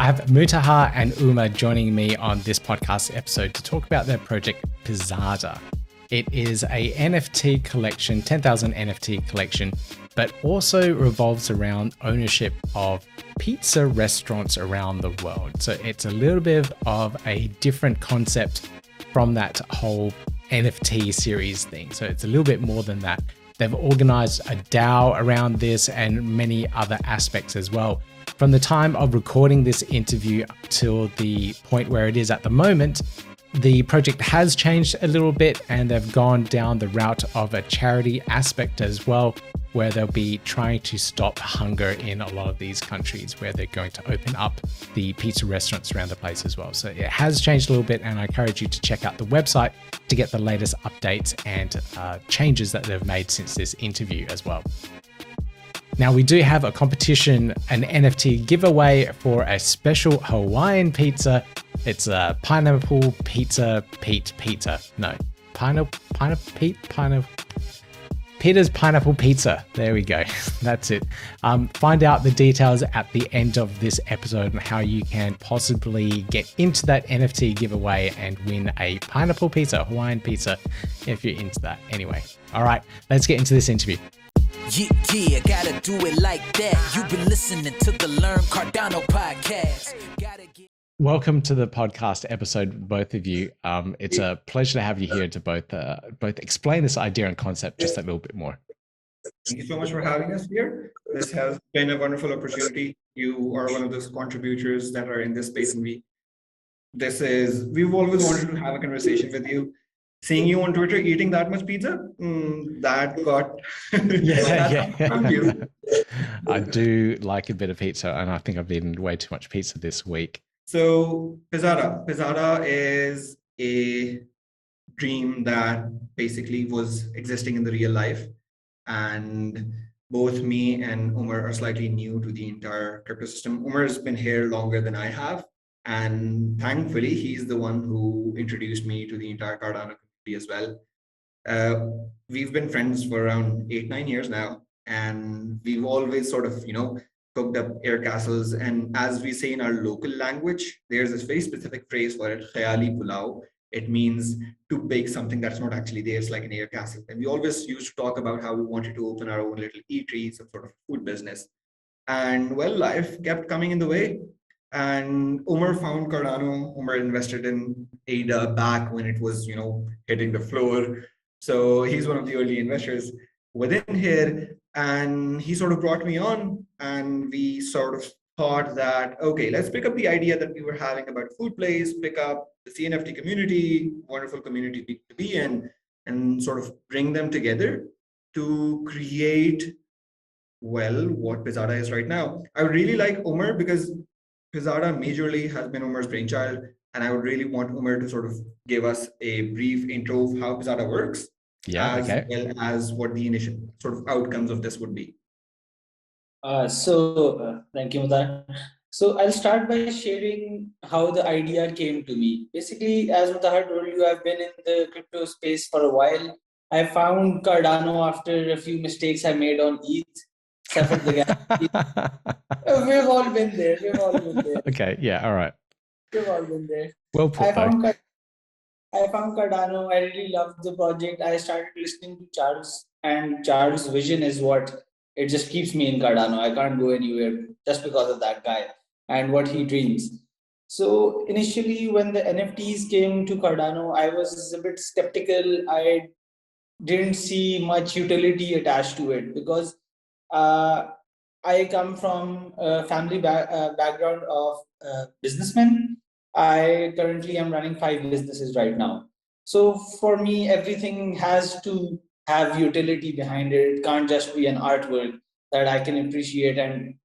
I have Mutahhar and Umer joining me on this podcast episode to talk about their project Pizzada. It is a NFT collection, 10,000 NFT collection, but also revolves around ownership of pizza restaurants around the world. So it's a little bit of a different concept from that whole NFT series thing. So it's a little bit more than that. They've organized a DAO around this and many other aspects as well. From the time of recording this interview till the point where it is at the moment, the project has changed a little bit and they've gone down the route of a charity aspect as well, where they'll be trying to stop hunger in a lot of these countries where they're going to open up the pizza restaurants around the place as well. So it has changed a little bit, and I encourage you to check out the website to get the latest updates and changes that they've made since this interview as well. Now, we do have a competition, an NFT giveaway for a special Hawaiian pizza. It's a pineapple pizza, pizza. No, Peter's Pineapple Pizza. There we go. That's it. Find out the details at the end of this episode on how you can possibly get into that NFT giveaway and win a pineapple pizza, Hawaiian pizza, if you're into that. Anyway, all right, let's get into this interview. Yeah, gotta do it like that. You've been listening to the Learn Cardano podcast. Welcome to the podcast episode, both of you. It's a pleasure to have you here to both explain this idea and concept just a little bit more. Thank you so much for having us here. This has been a wonderful opportunity. You are one of those contributors that are in this space, and we've always wanted to have a conversation with you. Seeing you on Twitter eating that much pizza, that got from you. I do like a bit of pizza, and I think I've eaten way too much pizza this week. So Pizzada is a dream that basically was existing in the real life, and both me and Umer are slightly new to the entire crypto system. Umer has been here longer than I have, and thankfully he's the one who introduced me to the entire Cardano community as well. We've been friends for around 8-9 years now, and we've always sort of cooked up air castles. And as we say in our local language, there's this very specific phrase for it, khayali pulao. It means to bake something that's not actually there. It's like an air castle. And we always used to talk about how we wanted to open our own little eatery, some sort of food business. And well, life kept coming in the way. And Umer found Cardano. Umer invested in ADA back when it was, hitting the floor. So he's one of the early investors within here. And he sort of brought me on, and we sort of thought that, okay, let's pick up the idea that we were having about food plays, pick up the CNFT community, wonderful community to be in, and sort of bring them together to create, well, what Pizzada is right now. I would really like Umer, because Pizzada majorly has been Umer's brainchild, and I would really want Umer to sort of give us a brief intro of how Pizzada works. As well as what the initial sort of outcomes of this would be. Thank you, Mutahhar. So I'll start by sharing how the idea came to me. Basically, as Mutahhar told you, I've been in the crypto space for a while. I found Cardano after a few mistakes I made on ETH. We've all been there. Okay, yeah, all right. We've all been there. Well put, I found Cardano. I really loved the project. I started listening to Charles, and Charles' vision is what it just keeps me in Cardano. I can't go anywhere just because of that guy and what he dreams. So initially, when the NFTs came to Cardano, I was a bit skeptical. I didn't see much utility attached to it because I come from a family background of businessmen. I currently am running 5 businesses right now. So for me, everything has to have utility behind it. It can't just be an artwork that I can appreciate. And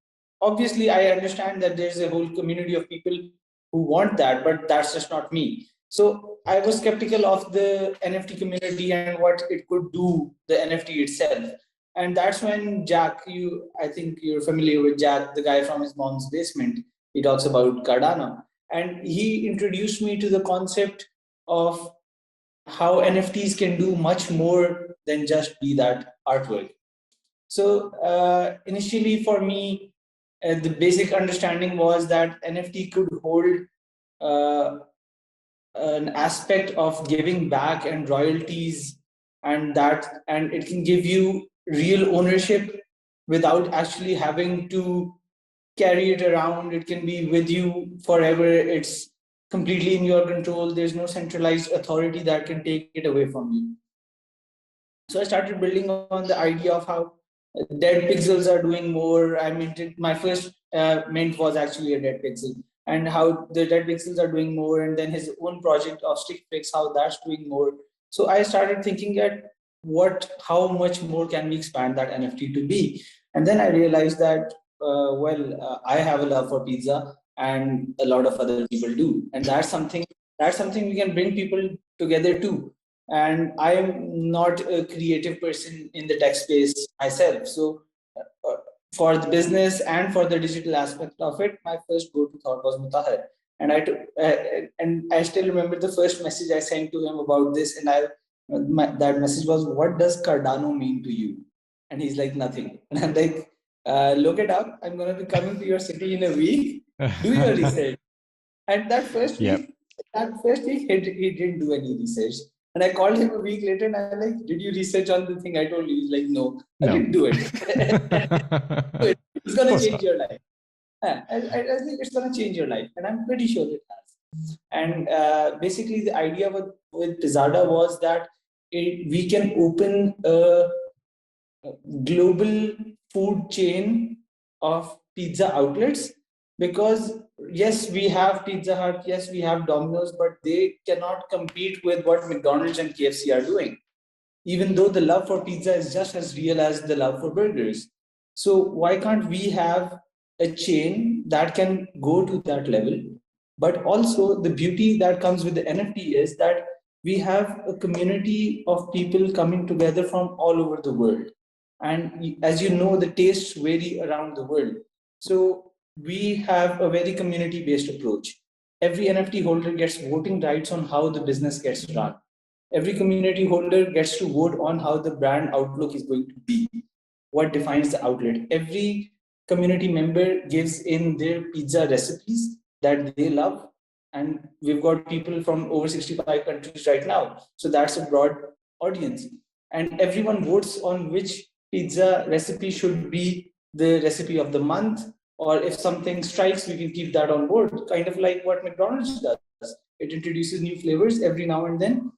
obviously, I understand that there's a whole community of people who want that, but that's just not me. So I was skeptical of the NFT community and what it could do, the NFT itself. And that's when Jack, I think you're familiar with Jack, the guy from his mom's basement. He talks about Cardano. And he introduced me to the concept of how NFTs can do much more than just be that artwork. So initially for me, the basic understanding was that NFT could hold an aspect of giving back and royalties, and it can give you real ownership without actually having to carry it around. It can be with you forever. It's completely in your control. There's no centralized authority that can take it away from you. So I started building on the idea of how dead pixels are doing more. I minted my first mint was actually a dead pixel, and how the dead pixels are doing more, and then his own project of stick pix, how that's doing more. So I started thinking at how much more can we expand that NFT to be, and then I realized that I have a love for pizza, and a lot of other people do, and that's something we can bring people together too. And I am not a creative person in the tech space myself. So for the business and for the digital aspect of it, my first go-to thought was Mutahhar. And I still remember the first message I sent to him about this. And that message was, "What does Cardano mean to you?" And he's like, "Nothing." And I'm like, "Look it up. I'm going to be coming to your city in a week. Do your research." And that first week, he didn't do any research. And I called him a week later and I'm like, "Did you research on the thing I told you?" He's like, "No, I didn't do it." It's going to change your life. I think it's going to change your life. And I'm pretty sure it has. And basically, the idea with Pizzada was that we can open a global food chain of pizza outlets, because yes, we have Pizza Hut, yes, we have Domino's, but they cannot compete with what McDonald's and KFC are doing, even though the love for pizza is just as real as the love for burgers. So why can't we have a chain that can go to that level? But also the beauty that comes with the NFT is that we have a community of people coming together from all over the world. And as you know, the tastes vary around the world. So we have a very community-based approach. Every NFT holder gets voting rights on how the business gets run. Every community holder gets to vote on how the brand outlook is going to be, what defines the outlet. Every community member gives in their pizza recipes that they love. And we've got people from over 65 countries right now. So that's a broad audience. And everyone votes on which pizza recipe should be the recipe of the month, or if something strikes, we can keep that on board, kind of like what McDonald's does. It introduces new flavors every now and then,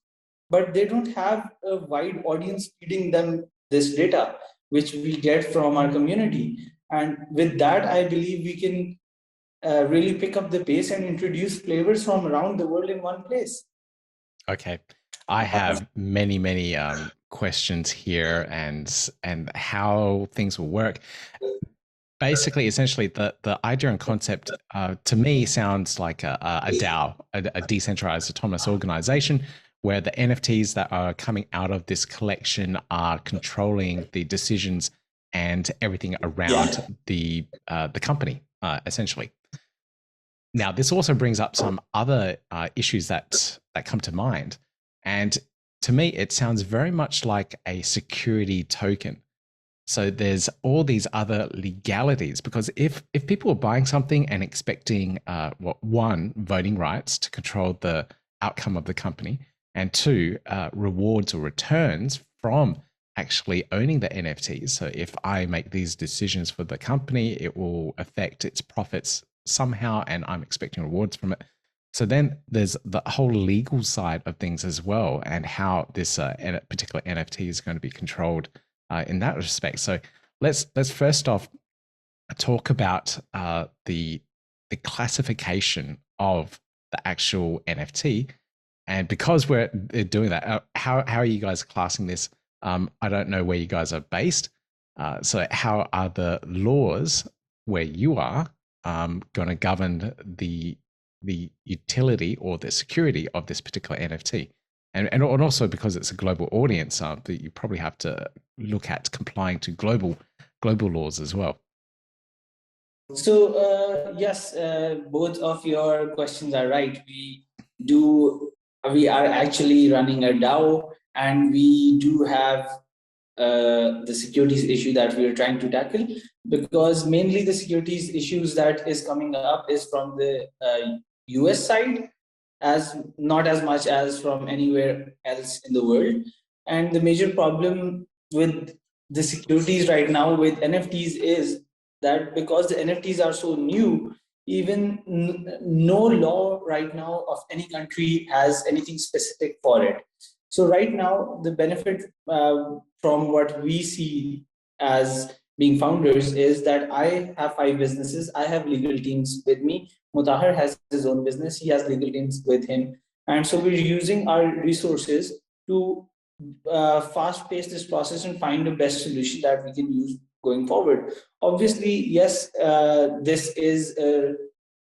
but they don't have a wide audience feeding them this data, which we get from our community. And with that, I believe we can really pick up the pace and introduce flavors from around the world in one place. Okay. I have many questions here and how things will work. Basically, essentially, the idea and concept to me sounds like a DAO, a decentralized autonomous organization, where the NFTs that are coming out of this collection are controlling the decisions and everything around the company, essentially. Now, this also brings up some other issues that come to mind. And to me, it sounds very much like a security token. So there's all these other legalities, because if people are buying something and expecting, one, voting rights to control the outcome of the company, and two, rewards or returns from actually owning the NFTs. So if I make these decisions for the company, it will affect its profits somehow, and I'm expecting rewards from it. So then there's the whole legal side of things as well, and how this particular NFT is going to be controlled in that respect. So let's first off talk about the classification of the actual NFT. And because we're doing that, how are you guys classing this? I don't know where you guys are based. So how are the laws where you are going to govern the utility or the security of this particular NFT? And also, because it's a global audience, that you probably have to look at complying to global laws as well. So yes, both of your questions are right. We are actually running a DAO, and we do have the securities issue that we are trying to tackle, because mainly the securities issues that is coming up is from the US side, as not as much as from anywhere else in the world. And the major problem with the securities right now with NFTs is that because the NFTs are so new, even no law right now of any country has anything specific for it. So right now, the benefit from what we see as being founders is that I have 5 businesses. I have legal teams with me. Mutahhar has his own business. He has legal teams with him. And so we're using our resources to fast pace this process and find the best solution that we can use going forward. Obviously, yes, this is a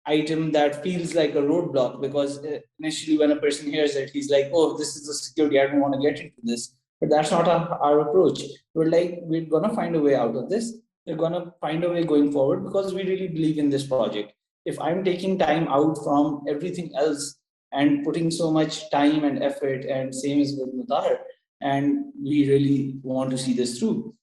item that feels like a roadblock, because initially when a person hears it, he's like, oh, this is a security, I don't want to get into this. But that's not our approach. We're like, we're going to find a way out of this. We're going to find a way going forward because we really believe in this project. If I'm taking time out from everything else and putting so much time and effort, and same is with Mutahhar, and we really want to see this through.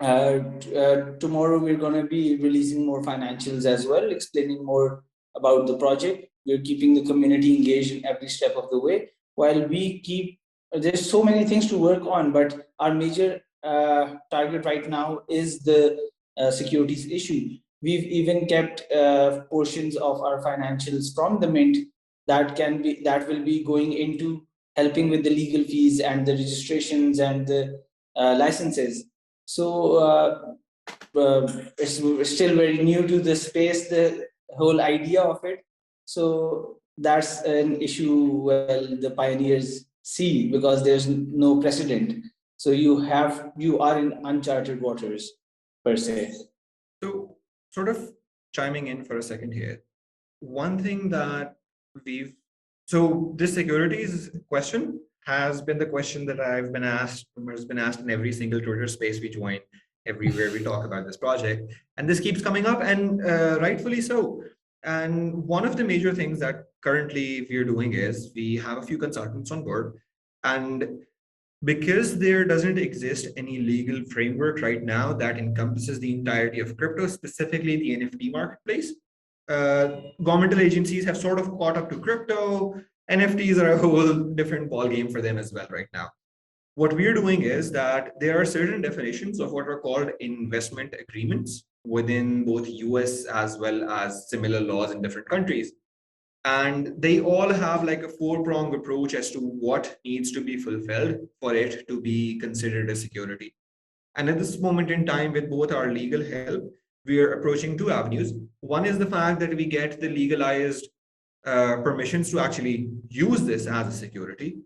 Tomorrow we're going to be releasing more financials as well, explaining more about the project. We're keeping the community engaged in every step of the way, while we keep, there's so many things to work on, but our major target right now is the securities issue. We've even kept portions of our financials from the mint that will be going into helping with the legal fees and the registrations and the licenses. So we're still very new to the space, the whole idea of it. So that's an issue, well, the pioneers see, because there's no precedent. So you are in uncharted waters per se. So sort of chiming in for a second here, one thing that so this securities question has been the question that I've been asked, has been asked in every single Twitter space we join, everywhere we talk about this project, and this keeps coming up, and rightfully so. And one of the major things that currently we're doing is we have a few consultants on board, and because there doesn't exist any legal framework right now that encompasses the entirety of crypto, specifically the NFT marketplace, governmental agencies have sort of caught up to crypto. NFTs are a whole different ballgame for them as well right now. What we're doing is that there are certain definitions of what are called investment agreements within both US as well as similar laws in different countries. And they all have like a 4-pronged approach as to what needs to be fulfilled for it to be considered a security. And at this moment in time, with both our legal help, we are approaching 2 avenues. One is the fact that we get the legalized permissions to actually use this as a security,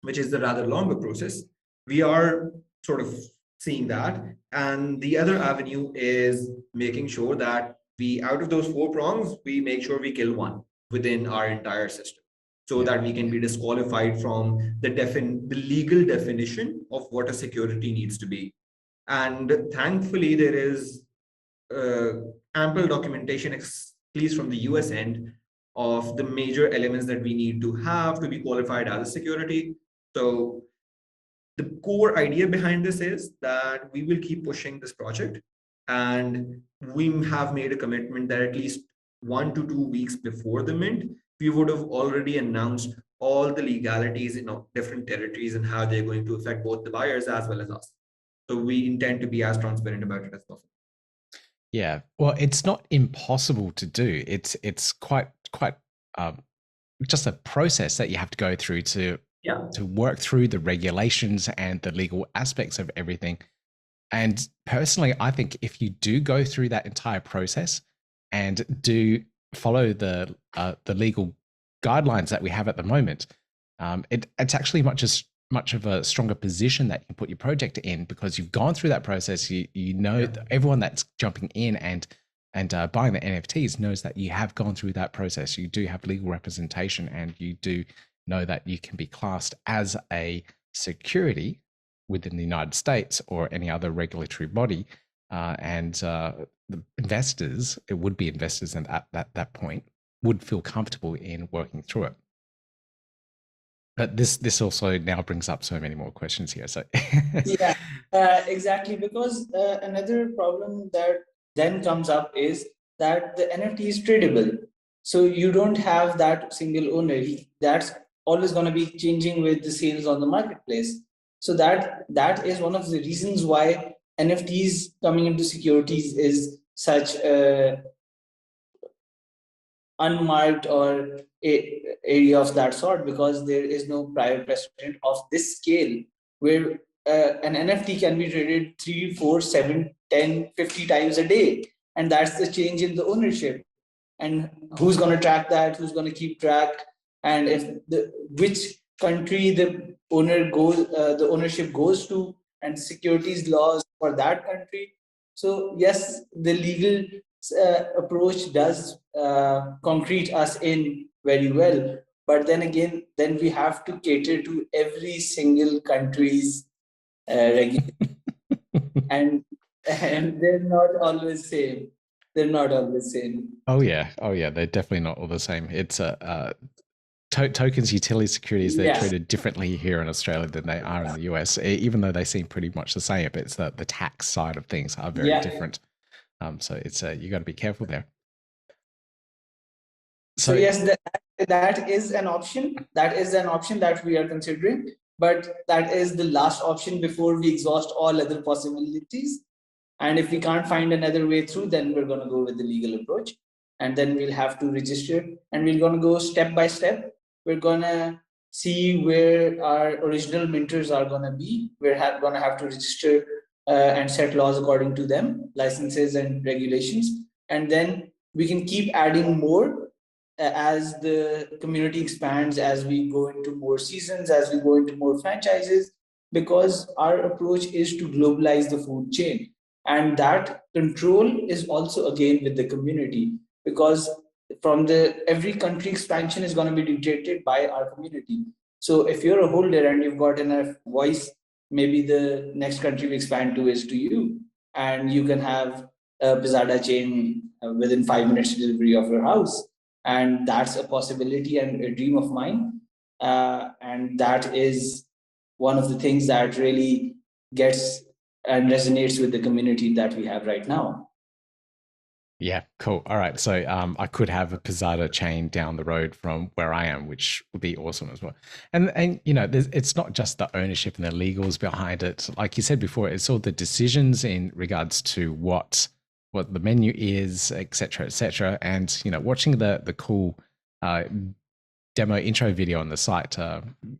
which is the rather longer process. We are sort of seeing that. And the other avenue is making sure that we, out of those 4 prongs, we make sure we kill one within our entire system, so that we can be disqualified from the legal definition of what a security needs to be. And thankfully, there is ample documentation, at least from the US end, of the major elements that we need to have to be qualified as a security. So the core idea behind this is that we will keep pushing this project, and we have made a commitment that at least 1 to 2 weeks before the mint, we would have already announced all the legalities in different territories and how they're going to affect both the buyers as well as us. So we intend to be as transparent about it as possible. Yeah, well, it's not impossible to do. It's quite just a process that you have to go through to work through the regulations and the legal aspects of everything. And personally, I think if you do go through that entire process and do follow the legal guidelines that we have at the moment, it's actually much of a stronger position that you can put your project in, because you've gone through that process. You know, everyone that's jumping in and buying the NFTs knows that you have gone through that process. You do have legal representation, and you do know that you can be classed as a security within the United States or any other regulatory body. And the investors, it would be investors, and at that point would feel comfortable in working through it. But this also now brings up so many more questions here. So Yeah, exactly. Because another problem that then comes up is that the NFT is tradable. So you don't have that single owner. That's always going to be changing with the sales on the marketplace. So that is one of the reasons why NFTs coming into securities is such a unmarked or a area of that sort, because there is no prior precedent of this scale where an NFT can be traded 3, 4, 7, 10, 50 times a day. And that's the change in the ownership. And who's going to track that? Who's going to keep track? And if which country the ownership goes to, and securities laws for that country. So yes, the legal approach does concrete us in very well, but then again, then we have to cater to every single country's regulation, and they're not always same. They're not always same. oh yeah, they're definitely not all the same. It's tokens, utility securities, they're treated differently here in Australia than they are in the US, even though they seem pretty much the same. But it's the tax side of things are very different. So it's you got to be careful there. So yes, that is an option. That is an option that we are considering, but that is the last option before we exhaust all other possibilities. And if we can't find another way through, then we're going to go with the legal approach, and then we'll have to register, and we're going to go step by step. We're going to see where our original minters are going to be. We're going to have to register and set laws according to them, licenses and regulations. And then we can keep adding more as the community expands, as we go into more seasons, as we go into more franchises, because our approach is to globalize the food chain. And that control is also again with the community, because from every country expansion is going to be dictated by our community. So if you're a holder and you've got enough voice, maybe the next country we expand to is to you, and you can have a Pizzada chain within 5 minutes delivery of your house. And that's a possibility and a dream of mine. And that is one of the things that really gets and resonates with the community that we have right now. Yeah, cool. All right. So I could have a Pizzada chain down the road from where I am, which would be awesome as well. And you know, it's not just the ownership and the legals behind it. Like you said before, it's all the decisions in regards to what the menu is, et cetera, and you know, watching the cool demo intro video on the site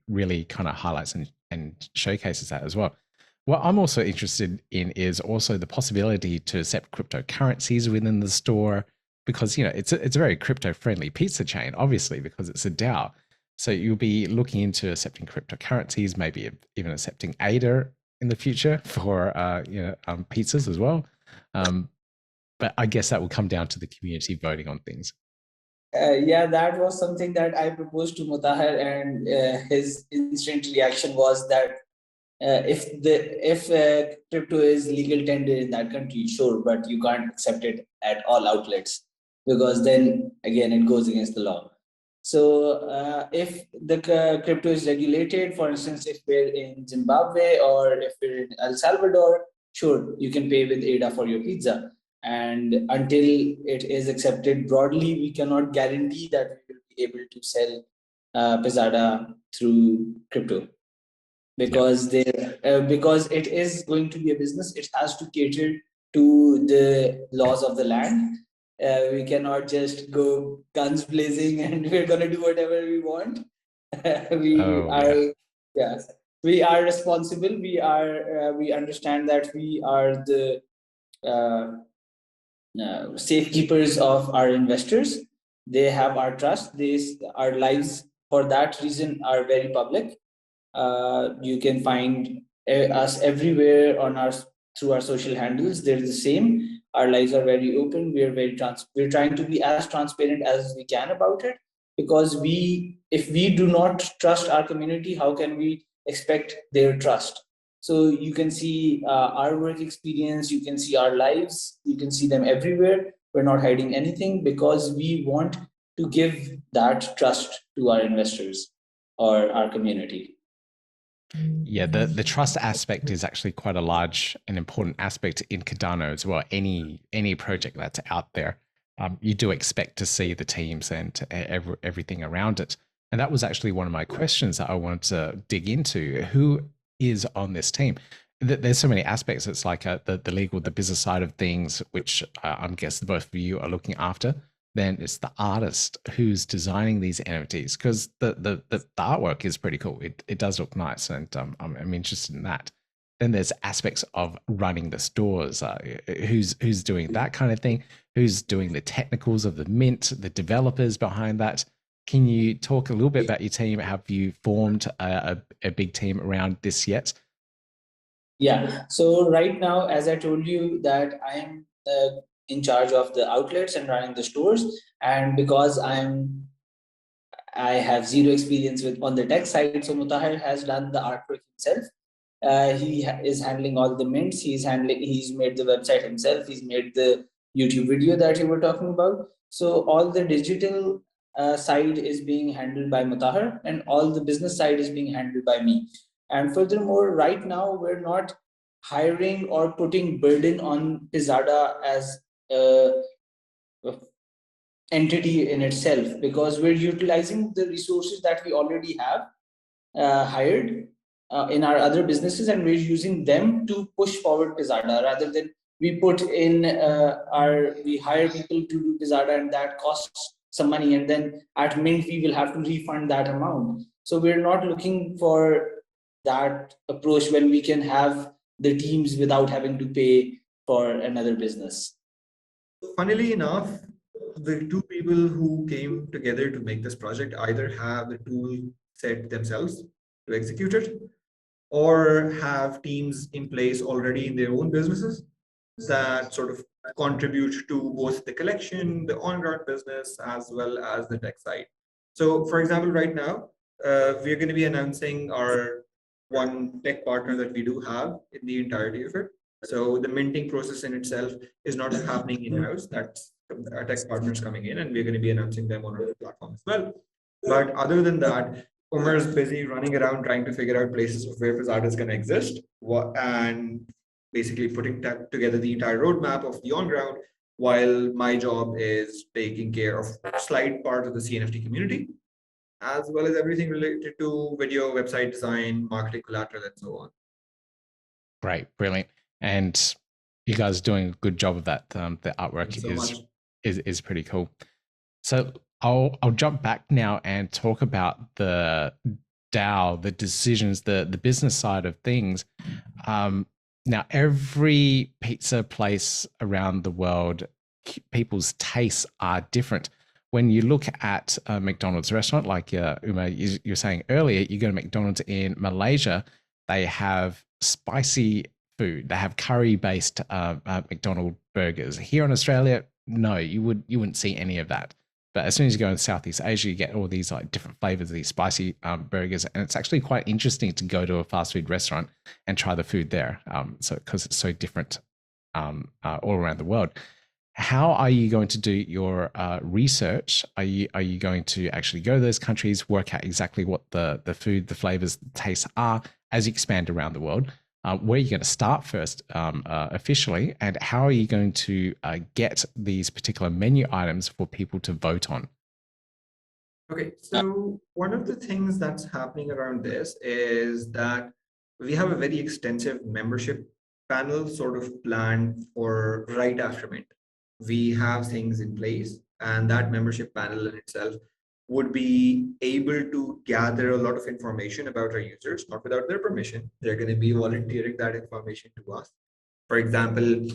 really kind of highlights and showcases that as well. What I'm also interested in is also the possibility to accept cryptocurrencies within the store, because you know it's a very crypto friendly pizza chain, obviously, because it's a DAO. So you'll be looking into accepting cryptocurrencies, maybe even accepting ADA in the future for pizzas as well. But I guess that will come down to the community voting on things. Yeah, that was something that I proposed to Mutahhar, and his instant reaction was that if crypto is legal tender in that country, sure, but you can't accept it at all outlets, because then again it goes against the law. So if the crypto is regulated, for instance, if we're in Zimbabwe or if we're in El Salvador, sure, you can pay with ADA for your pizza. And until it is accepted broadly, we cannot guarantee that we will be able to sell Pizzada through crypto, because because it is going to be a business. It has to cater to the laws of the land. We cannot just go guns blazing and we're going to do whatever we want. We are responsible. We understand that we are the safekeepers of our investors. They have our trust. Our lives for that reason are very public. You can find us everywhere through our social handles. They're the same. Our lives are very open. We're trying to be as transparent as we can about it, because if we do not trust our community, how can we expect their trust? So you can see our work experience, you can see our lives, you can see them everywhere. We're not hiding anything, because we want to give that trust to our investors or our community. Yeah, the trust aspect is actually quite a large and important aspect in Cardano as well. Any project that's out there, you do expect to see the teams and everything around it. And that was actually one of my questions that I wanted to dig into. Who is on this team? There's so many aspects. It's like the legal, the business side of things, which I'm guessing both of you are looking after. Then it's the artist who's designing these NFTs, because the artwork is pretty cool. It does look nice, and I'm interested in that. Then there's aspects of running the stores. Who's doing that kind of thing? Who's doing the technicals of the mint? The developers behind that. Can you talk a little bit about your team? Have you formed a big team around this yet? Yeah. So right now, as I told you, that I am in charge of the outlets and running the stores, and because I have zero experience with on the tech side, so Mutahhar has done the artwork himself. He is handling all the mints. He's made the website himself. He's made the YouTube video that you were talking about. So all the digital side is being handled by Mutahhar, and all the business side is being handled by me. And furthermore, right now we're not hiring or putting burden on Pizzada as a entity in itself, because we're utilizing the resources that we already have hired in our other businesses, and we're using them to push forward Pizzada, rather than we hire people to do Pizzada, and that costs some money, and then at mint we will have to refund that amount. So we're not looking for that approach when we can have the teams without having to pay for another business. Funnily enough, the two people who came together to make this project either have the tool set themselves to execute it, or have teams in place already in their own businesses that sort of contribute to both the collection, the on-ground business, as well as the tech side. So for example, right now, we're going to be announcing our one tech partner that we do have in the entirety of it. So the minting process in itself is not happening in-house. That's our tech partners coming in, and we're going to be announcing them on our platform as well. But other than that, Umer is busy running around trying to figure out places of where Pizzada is going to exist, and basically putting together the entire roadmap of the on-ground, while my job is taking care of slight part of the CNFT community, as well as everything related to video, website design, marketing collateral, and so on. Great, brilliant. And you guys are doing a good job of that. The artwork is pretty cool. So I'll jump back now and talk about the DAO, the decisions, the business side of things. Now, every pizza place around the world, people's tastes are different. When you look at a McDonald's restaurant, like Umer, you were saying earlier, you go to McDonald's in Malaysia, they have spicy food. They have curry-based McDonald's burgers. Here in Australia, no, you wouldn't see any of that. But as soon as you go in Southeast Asia, you get all these like different flavors of these spicy burgers, and it's actually quite interesting to go to a fast food restaurant and try the food there. So because it's so different all around the world. How are you going to do your research? Are you going to actually go to those countries, work out exactly what the food, the flavors, the tastes are as you expand around the world? Where are you going to start first officially, and how are you going to get these particular menu items for people to vote on? Okay, so one of the things that's happening around this is that we have a very extensive membership panel sort of planned for right after mint. We have things in place, and that membership panel in itself would be able to gather a lot of information about our users, not without their permission. They're going to be volunteering that information to us. For example,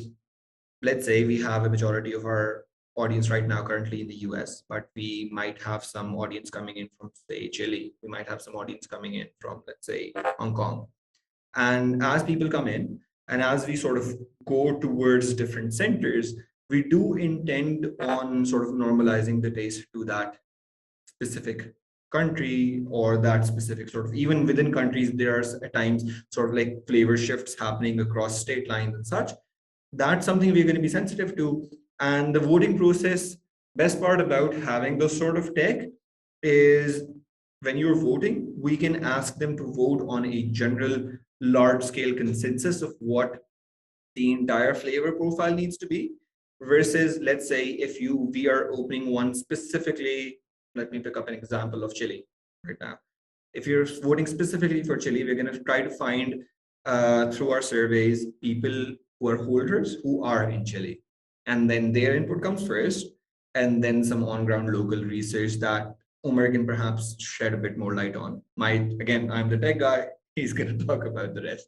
let's say we have a majority of our audience right now currently in the US, but we might have some audience coming in from, say, Chile. We might have some audience coming in from, let's say, Hong Kong. And as people come in, and as we sort of go towards different centers, we do intend on sort of normalizing the taste to that specific country, or that specific sort of, even within countries, there are at times sort of like flavor shifts happening across state lines and such. That's something we're going to be sensitive to. And the voting process, best part about having those sort of tech is when you're voting, we can ask them to vote on a general large scale consensus of what the entire flavor profile needs to be, versus, let's say, if we are opening one specifically, let me pick up an example of chili right now. If you're voting specifically for chili, we're going to try to find through our surveys people who are holders who are in chili, and then their input comes first, and then some on-ground local research that Umer can perhaps shed a bit more light on. Again, I'm the tech guy. He's going to talk about the rest.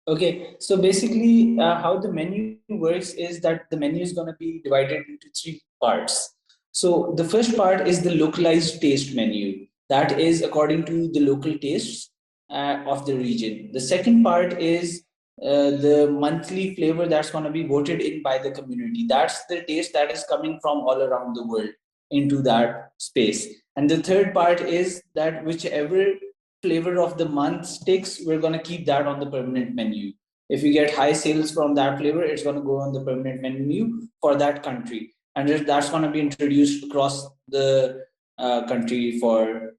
Okay, so basically, how the menu works is that the menu is going to be divided into three parts. So the first part is the localized taste menu. That is according to the local tastes of the region. The second part is the monthly flavor that's going to be voted in by the community. That's the taste that is coming from all around the world into that space. And the third part is that whichever flavor of the month sticks, we're going to keep that on the permanent menu. If you get high sales from that flavor, it's going to go on the permanent menu for that country. And that's going to be introduced across the country for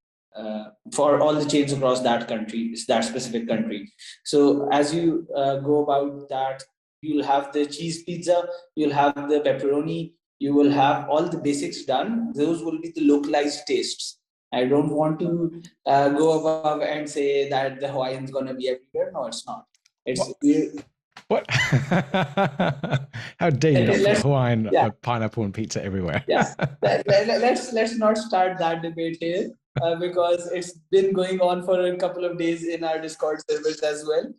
all the chains across that country, that specific country. So as you go about that, you'll have the cheese pizza, you'll have the pepperoni, you will have all the basics done. Those will be the localized tastes. I don't want to go above and say that the Hawaiian is going to be everywhere. No, it's not. It's what? How dare you not put Hawaiian pineapple and pizza everywhere? Yeah, let's not start that debate here because it's been going on for a couple of days in our Discord servers as well.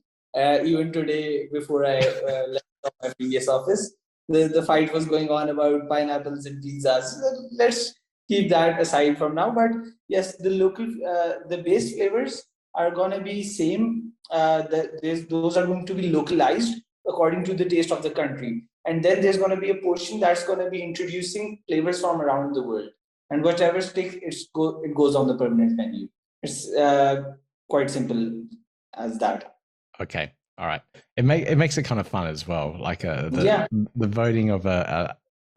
Even today, before I left my previous office, the fight was going on about pineapples and pizzas. So let's keep that aside from now. But yes, the local, the base flavors are going to be same. Those are going to be localized according to the taste of the country. And then there's going to be a portion that's going to be introducing flavors from around the world. And whatever sticks, it goes on the permanent menu. It's quite simple as that. Okay. All right. It makes it kind of fun as well. Like the voting of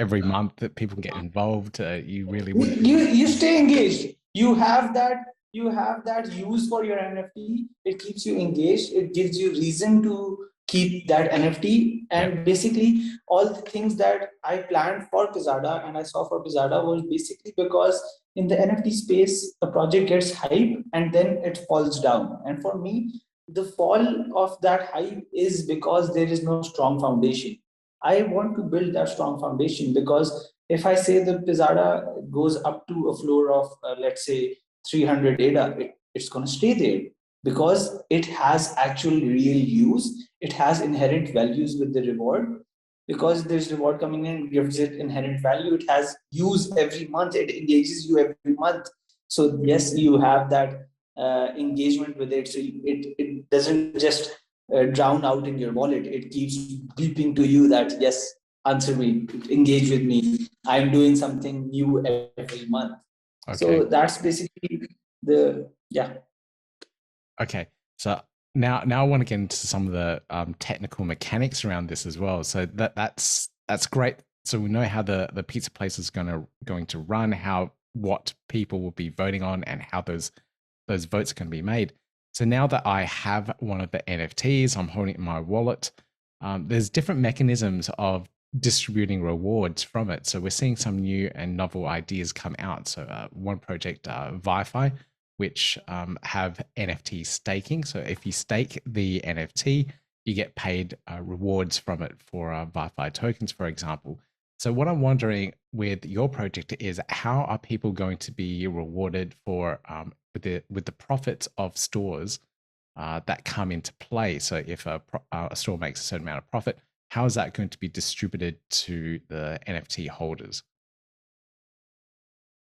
every month that people get involved. You really you stay engaged. You have that use for your NFT. It keeps you engaged. It gives you reason to keep that NFT. And basically all the things that I planned for Pizzada and I saw for Pizzada was basically because in the NFT space, a project gets hype and then it falls down. And for me, the fall of that hype is because there is no strong foundation. I want to build that strong foundation because if I say the Pizzada goes up to a floor of, let's say, 300 ADA, it's going to stay there because it has actual real use. It has inherent values with the reward. Because there's reward coming in, gives it inherent value. It has use every month. It engages you every month. So yes, you have that engagement with it. So it doesn't just drown out in your wallet. It keeps beeping to you that, yes, answer me, engage with me. I'm doing something new every month. Okay. So that's basically Okay. So now I want to get into some of the technical mechanics around this as well. So that's great. So we know how the pizza place is going to run, what people will be voting on, and how those votes can be made. So now that I have one of the NFTs, I'm holding it in my wallet. There's different mechanisms of distributing rewards from it. So we're seeing some new and novel ideas come out. So one project, Wi-Fi, which have NFT staking. So if you stake the NFT, you get paid rewards from it for Wi-Fi tokens, for example. So what I'm wondering with your project is, how are people going to be rewarded for with the profits of stores that come into play? So if a store makes a certain amount of profit, how is that going to be distributed to the NFT holders?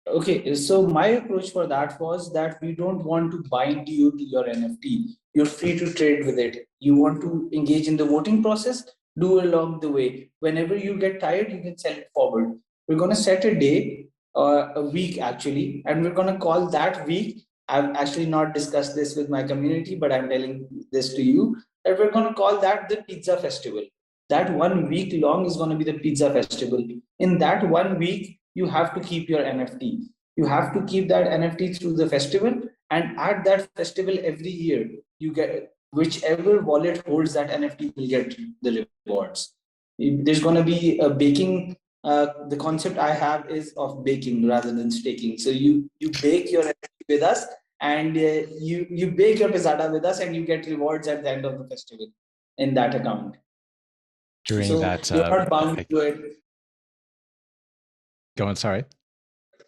Okay, so my approach for that was that we don't want to bind you to your NFT. You're free to trade with it. You want to engage in the voting process, do along the way. Whenever you get tired, you can sell it forward. We're going to set a day, a week actually, and we're going to call that week. I've actually not discussed this with my community, but I'm telling this to you, that we're going to call that the Pizza Festival. That 1 week long is going to be the Pizza Festival. In that 1 week, you have to keep your NFT. You have to keep that NFT through the festival, and at that festival every year, you get whichever wallet holds that NFT will get the rewards. There's going to be a baking. The concept I have is of baking rather than staking. So you bake your NFT with us, and you bake your Pizzada with us, and you get rewards at the end of the festival in that account. During So that, you're not bound to it. Go on, sorry.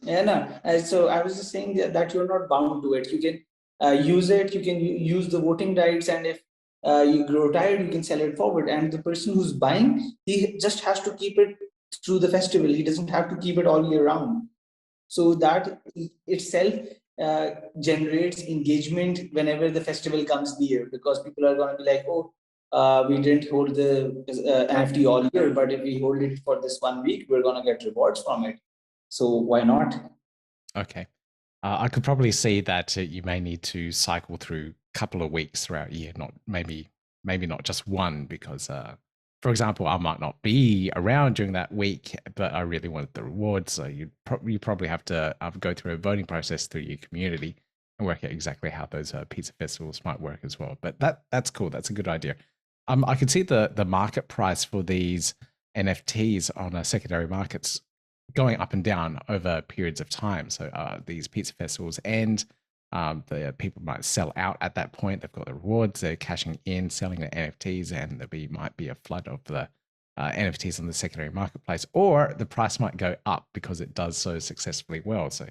Yeah, no. So I was just saying that you're not bound to it. You can use it. You can use the voting rights, and if you grow tired, you can sell it forward. And the person who's buying, he just has to keep it through the festival. He doesn't have to keep it all year round. So that itself generates engagement whenever the festival comes near, because people are going to be like, oh, we didn't hold the NFT all year, but if we hold it for this 1 week, we're going to get rewards from it. So why not? Okay. I could probably see that you may need to cycle through a couple of weeks throughout a year, not maybe not just one, because for example, I might not be around during that week, but I really wanted the rewards. So you probably have to go through a voting process through your community and work out exactly how those pizza festivals might work as well. But that's cool. That's a good idea. I can see the market price for these NFTs on secondary markets going up and down over periods of time. So these pizza festivals end, the people might sell out at that point. They've got the rewards, they're cashing in, selling the NFTs, and might be a flood of the NFTs on the secondary marketplace, or the price might go up because it does so successfully well. So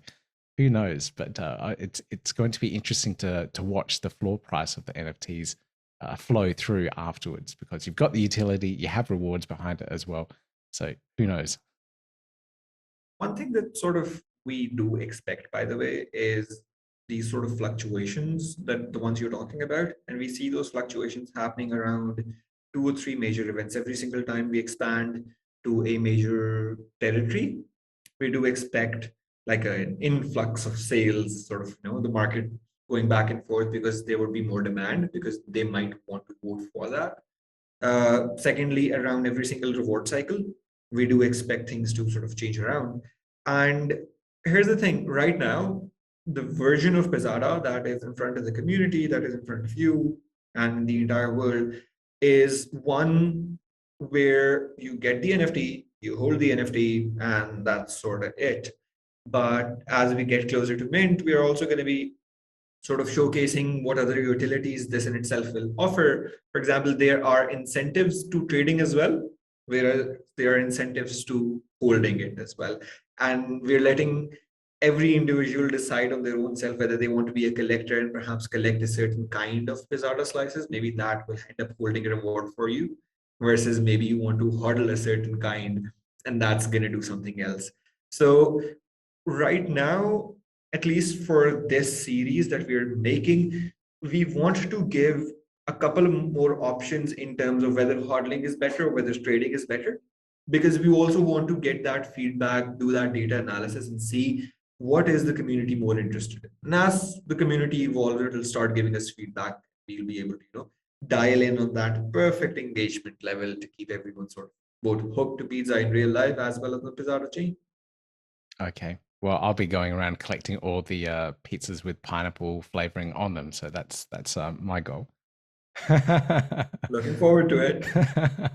who knows? But it's going to be interesting to watch the floor price of the NFTs flow through afterwards, because you've got the utility, you have rewards behind it as well. So who knows? One thing that sort of we do expect, by the way, is these sort of fluctuations, that the ones you're talking about, and we see those fluctuations happening around 2 or 3 major events. Every single time we expand to a major territory, we do expect like an influx of sales, sort of, the market going back and forth, because there would be more demand, because they might want to vote for that. Secondly, around every single reward cycle, we do expect things to sort of change around. And here's the thing, right now, the version of Pizzada that is in front of the community, that is in front of you and the entire world, is one where you get the NFT, you hold the NFT, and that's sort of it. But as we get closer to mint, we are also going to be sort of showcasing what other utilities this in itself will offer. For example, there are incentives to trading as well, whereas there are incentives to holding it as well. And we're letting every individual decide on their own self whether they want to be a collector and perhaps collect a certain kind of Pizzada slices. Maybe that will end up holding a reward for you, versus maybe you want to hodl a certain kind and that's going to do something else. So right now, at least for this series that we're making, we want to give a couple of more options in terms of whether hodling is better or whether trading is better, because we also want to get that feedback, do that data analysis, and see what is the community more interested in. And as the community evolves, it will start giving us feedback. We'll be able to, dial in on that perfect engagement level to keep everyone sort of both hooked to pizza in real life as well as the Pizzada chain. Okay. Well, I'll be going around collecting all the pizzas with pineapple flavoring on them. So that's my goal. Looking forward to it.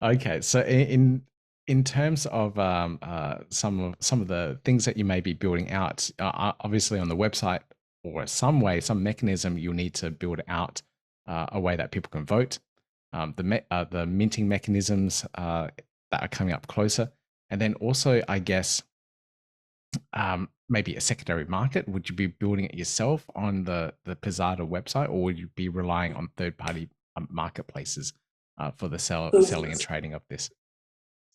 Okay. So in terms of some of the things that you may be building out, obviously on the website, or some mechanism, you'll need to build out a way that people can vote. The minting mechanisms that are coming up closer, and then also, I guess, maybe a secondary market. Would you be building it yourself on the Pizzada website, or would you be relying on third-party marketplaces for the selling and trading of this?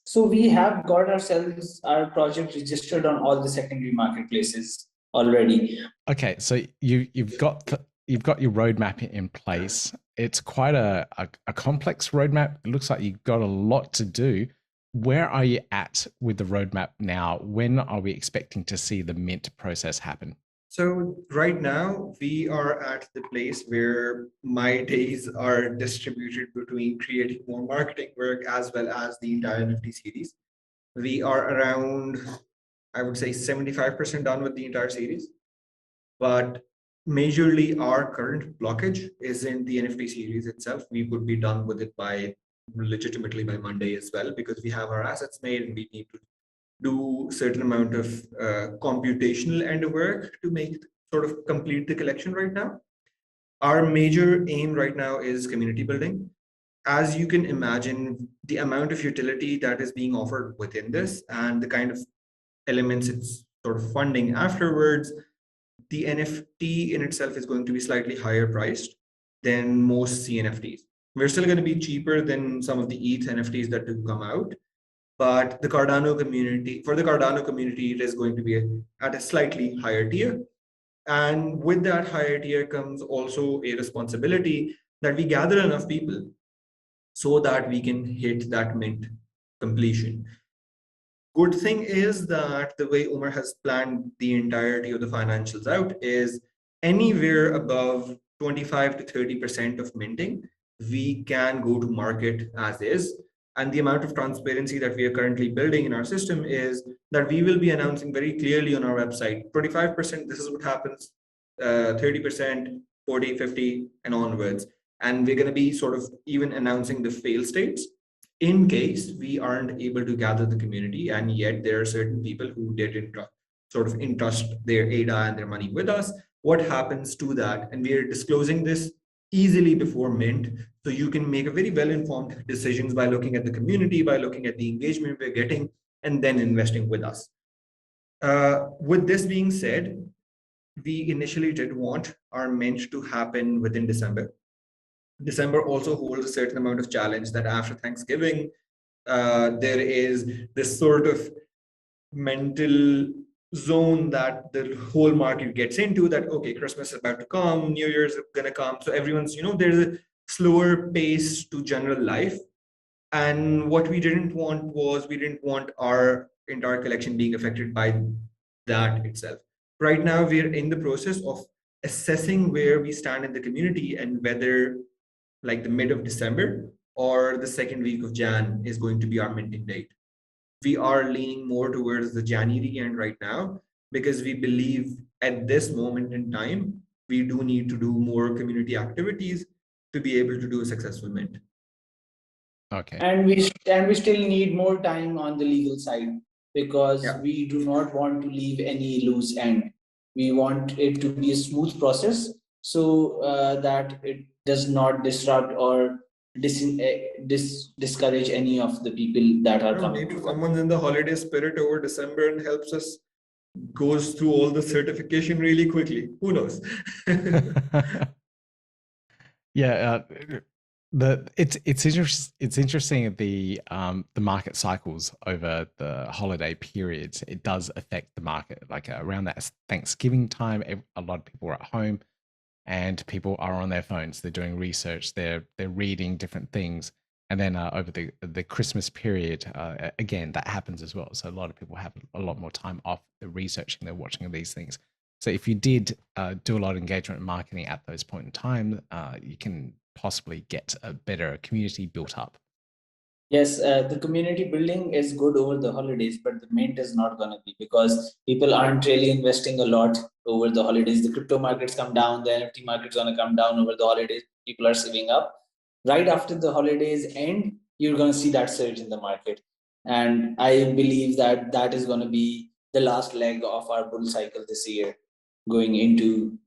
So we have got our project registered on all the secondary marketplaces already. Okay, so you've got your roadmap in place. It's quite a complex roadmap. It looks like you've got a lot to do. Where are you at with the roadmap now? When are we expecting to see the mint process happen? So right now we are at the place where my days are distributed between creating more marketing work as well as the entire NFT series. We are around, I would say 75% done with the entire series. But majorly our current blockage isn't the NFT series itself. We would be done with it by legitimately by Monday as well, because we have our assets made and we need to do certain amount of computational end work to make sort of complete the collection right now. Our major aim right now is community building. As you can imagine, the amount of utility that is being offered within this and the kind of elements it's sort of funding afterwards, the NFT in itself is going to be slightly higher priced than most CNFTs. We're still going to be cheaper than some of the ETH NFTs that do come out, but the Cardano community, for the Cardano community, it is going to be at a slightly higher tier. And with that higher tier comes also a responsibility that we gather enough people so that we can hit that mint completion. Good thing is that the way Umer has planned the entirety of the financials out is anywhere above 25 to 30% of minting, we can go to market as is. And the amount of transparency that we are currently building in our system is that we will be announcing very clearly on our website, 25%, this is what happens, 30%, 40, 50, and onwards. And we're going to be sort of even announcing the fail states in case we aren't able to gather the community, and yet there are certain people who did sort of entrust their ADA and their money with us. What happens to that? And we are disclosing this easily before mint, so you can make a very well-informed decisions by looking at the community, by looking at the engagement we're getting, and then investing with us. With this being said, we initially did want our mint to happen within December. December also holds a certain amount of challenge that after Thanksgiving, there is this sort of mental zone that the whole market gets into, that, okay, Christmas is about to come, New Year's is going to come. So everyone's, there's a slower pace to general life. And what we didn't want was, we didn't want our entire collection being affected by that itself. Right now, we're in the process of assessing where we stand in the community and whether like the mid of December or the second week of Jan is going to be our minting date. We are leaning more towards the January end right now, because we believe at this moment in time, we do need to do more community activities to be able to do a successful mint. Okay. And we still need more time on the legal side, because we do not want to leave any loose end. We want it to be a smooth process, so that it does not disrupt or discourage any of the people that are coming. Maybe someone's in the holiday spirit over December and helps us, goes through all the certification really quickly. Who knows? Yeah, it's interesting the market cycles over the holiday periods. It does affect the market. Like around that Thanksgiving time, a lot of people are at home and people are on their phones. They're doing research. They're reading different things. And then over the Christmas period, again, that happens as well. So a lot of people have a lot more time off. They're researching. They're watching these things. So if you did do a lot of engagement and marketing at those point in time, you can possibly get a better community built up. Yes, the community building is good over the holidays, but the mint is not going to be, because people aren't really investing a lot over the holidays. The crypto markets come down, the NFT market's going to come down over the holidays. People are saving up. Right after the holidays end, you're going to see that surge in the market. And I believe that that is going to be the last leg of our bull cycle this year, going into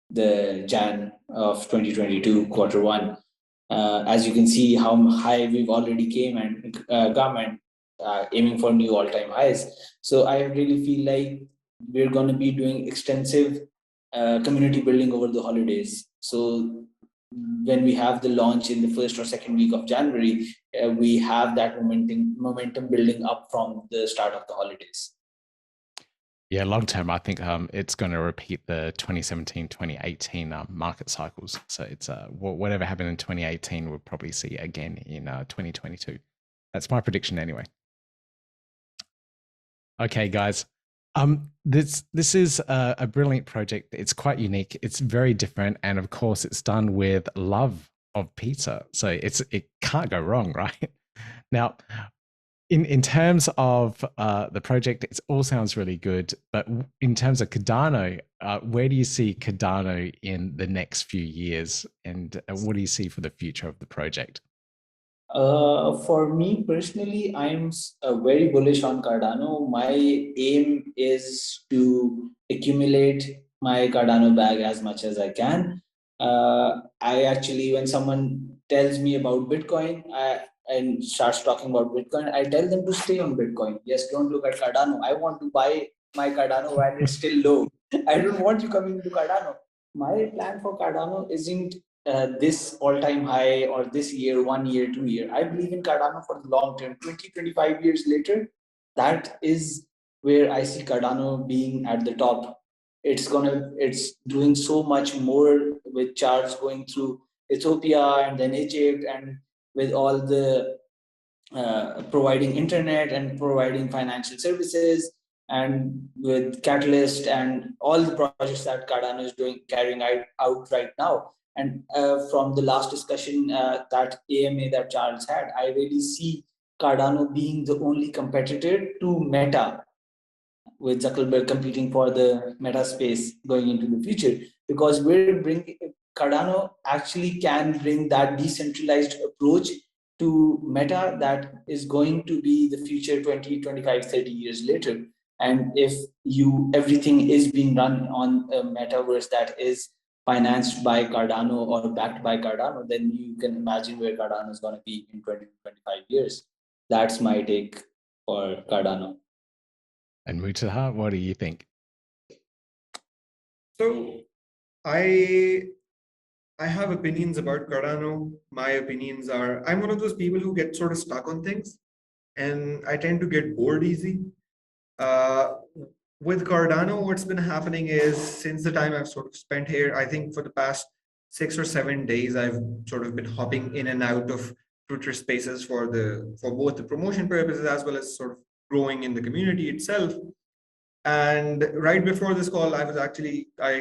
the Jan of 2022, quarter one. As you can see how high we've already came and come and aiming for new all-time highs. So I really feel like we're going to be doing extensive community building over the holidays. So when we have the launch in the first or second week of January, we have that momentum building up from the start of the holidays. Yeah, long term, I think it's going to repeat the 2017, 2018 market cycles. So it's whatever happened in 2018, we'll probably see again in 2022. That's my prediction anyway. Okay, guys. This is a brilliant project. It's quite unique. It's very different, and of course, it's done with love of pizza. So it can't go wrong, right? Now, In terms of the project, it all sounds really good. But in terms of Cardano, where do you see Cardano in the next few years, and what do you see for the future of the project? For me personally, I'm very bullish on Cardano. My aim is to accumulate my Cardano bag as much as I can. I actually, when someone tells me about Bitcoin, and starts talking about Bitcoin, I tell them to stay on Bitcoin. Yes, don't look at Cardano. I want to buy my Cardano while it's still low. I don't want you coming into Cardano. My plan for Cardano isn't this all-time high or this year, 1 year, 2 year. I believe in Cardano for the long term, 20, 25 years later. That is where I see Cardano being at the top. It's doing so much more with charts going through Ethiopia and then Egypt, and with all the providing internet and providing financial services, and with Catalyst and all the projects that Cardano is carrying out right now. And from the last discussion, that AMA that Charles had, I really see Cardano being the only competitor to Meta, with Zuckerberg competing for the Meta space going into the future, because Cardano actually can bring that decentralized approach to Meta that is going to be the future 20, 25, 30 years later. And if everything is being run on a metaverse that is financed by Cardano or backed by Cardano, then you can imagine where Cardano is going to be in 20 to 25 years. That's my take for Cardano. And Mutahhar, what do you think? So I have opinions about Cardano. My opinions are, I'm one of those people who get sort of stuck on things, and I tend to get bored easy. With Cardano, what's been happening is, since the time I've sort of spent here, I think for the past 6 or 7 days, I've sort of been hopping in and out of Twitter spaces for both the promotion purposes as well as sort of growing in the community itself. And right before this call, I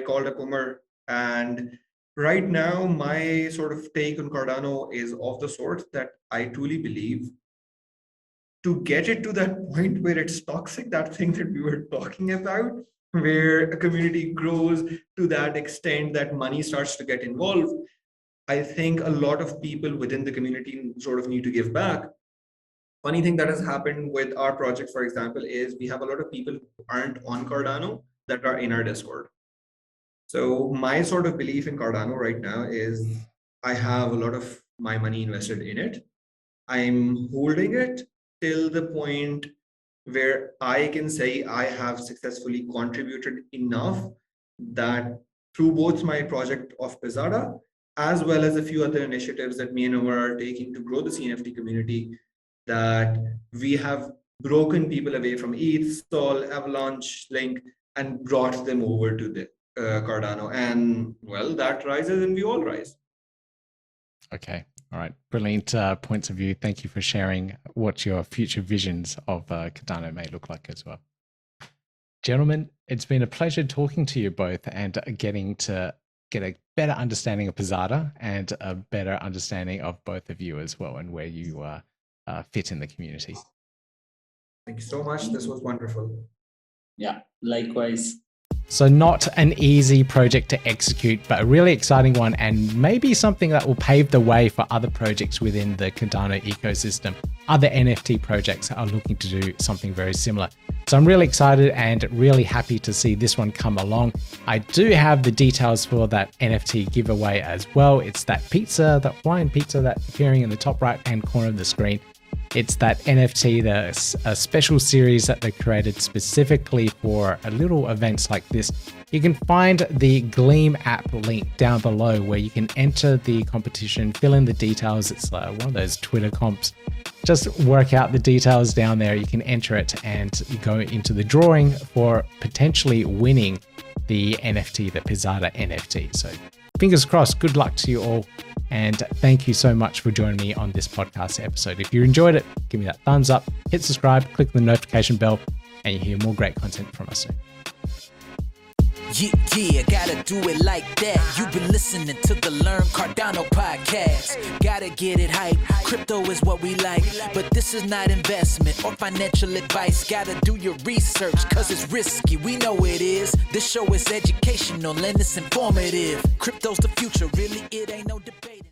called up Umer, and right now my sort of take on Cardano is of the sort that I truly believe, to get it to that point where it's toxic, that thing that we were talking about, where a community grows to that extent that money starts to get involved, I think a lot of people within the community sort of need to give back. Funny thing that has happened with our project, for example, is we have a lot of people who aren't on Cardano that are in our Discord. So my sort of belief in Cardano right now is, I have a lot of my money invested in it. I'm holding it till the point where I can say I have successfully contributed enough that through both my project of Pizzada as well as a few other initiatives that me and Umer are taking to grow the CNFT community, that we have broken people away from ETH, Sol, Avalanche, Link, and brought them over to the Cardano. And well, that rises and we all rise. Okay. All right. Brilliant points of view. Thank you for sharing what your future visions of Cardano may look like as well. Gentlemen, it's been a pleasure talking to you both and getting to get a better understanding of Pizzada and a better understanding of both of you as well, and where you fit in the community. Thank you so much. This was wonderful. Yeah, likewise. So not an easy project to execute, but a really exciting one, and maybe something that will pave the way for other projects within the Cardano ecosystem. Other NFT projects are looking to do something very similar. So I'm really excited and really happy to see this one come along. I do have the details for that NFT giveaway as well. It's that pizza, that Hawaiian pizza that's appearing in the top right-hand corner of the screen. It's that NFT, a special series that they created specifically for little events like this. You can find the Gleem app link down below where you can enter the competition, fill in the details. It's one of those Twitter comps. Just work out the details down there. You can enter it and you go into the drawing for potentially winning the NFT, the Pizzada NFT. So fingers crossed, good luck to you all. And thank you so much for joining me on this podcast episode. If you enjoyed it, give me that thumbs up, hit subscribe, click the notification bell, and you hear more great content from us soon. Yeah, gotta do it like that. You've been listening to the Learn Cardano podcast. Gotta get it hype. Crypto is what we like, but this is not investment or financial advice. Gotta do your research, cause it's risky. We know it is. This show is educational and it's informative. Crypto's the future, really, it ain't no debate.